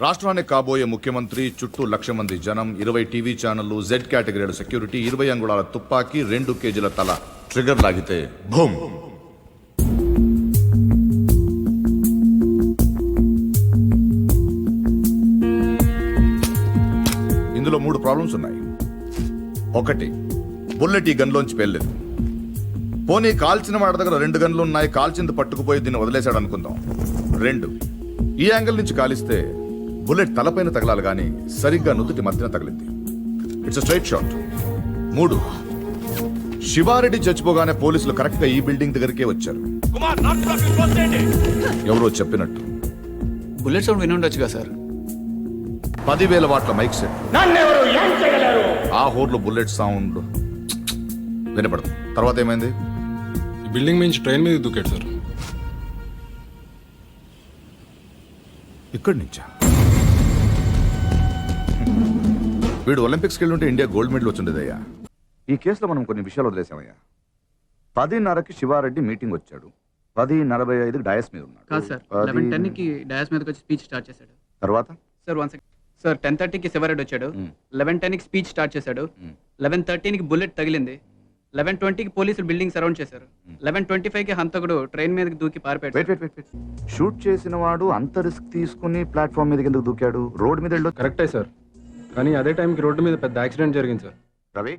రాష్ట్రానికి కాబోయే ముఖ్యమంత్రి, చుట్టూ 1,00,000 మంది జనం, 20 టీవీ ఛానళ్లు, జెడ్ కేటగిరీల సెక్యూరిటీ, 20 అంగుళాల తుపాకీ, 2 కేజీల తల. ట్రిగర్ లాగితే భూమ్. ఇందులో 3 ప్రాబ్లమ్స్ ఉన్నాయి. 1, బుల్లెట్ ఈ గన్లోంచి పేర్లేదు. పోనీ కాల్చిన వాడి దగ్గర 2 గన్లు ఉన్నాయి, కాల్చింది పట్టుకుపోయి దీన్ని వదిలేశాడు అనుకుందాం. 2, ఈ యాంగిల్ నుంచి కాలిస్తే బుల్లెట్ తలపైన తగలాలి కానీ సరిగ్గా నుదుటి మధ్యన తగిలింది. It's straight shot. 3, శివారెడ్డి చచ్చిపోగానే పోలీసులు కరెక్ట్ గా ఈ బిల్డింగ్ దగ్గరికే వచ్చారు. ఎవరో చెప్పినట్టు బుల్లెట్ సౌండ్ వినుండొచ్చుగా సార్. 10,000 వాట్ల మైక్ సెట్, ఆ హోర్లో బుల్లెట్ సౌండ్ వినపడదు. తర్వాత ఏమైంది? ఈ బిల్డింగ్ నుంచి ట్రైన్ మీద దూకాడు సార్. ఇక్కడి నుంచా? వీడు ఒలింపిక్స్కి వెళ్ళి ఉంటే ఇండియా గోల్డ్ మెడల్ వచ్చిండేదయ్యా. ఈ కేసులో మనం కొన్ని విషయాలు వదిలేసామయ్యా. 10:30కి శివారెడ్డి మీటింగ్ వచ్చాడు. 10:45కి డయాస్ మీద ఉన్నాడు. కాదు సార్, 11:10కి డయాస్ మీదకి వచ్చి స్పీచ్ స్టార్ట్ చేశాడు. తర్వాత సార్ 1 సెకండ్ సార్, 10:30కి శివారెడ్డి వచ్చాడు. 11:10కి స్పీచ్ స్టార్ట్ చేశాడు. 11:13కి బుల్లెట్ తగిలింది. 11:20కి పోలీసులు బిల్డింగ్ సరౌండ్ చేశారు. 11:25కి హంతకుడు ట్రైన్ మీదకి దూకి పారిపోయాడు. వెయిట్. షూట్ చేసిన వాడు అంత రిస్క్ తీసుకుని ప్లాట్ఫామ్ మీదకి ఎందుకు దూకాడు? రోడ్ మీద వెళ్ళొచ్చు. కరెక్టే సార్, కానీ అదే టైంకి రోడ్డు మీద పెద్ద యాక్సిడెంట్ జరిగింది సార్. రవి,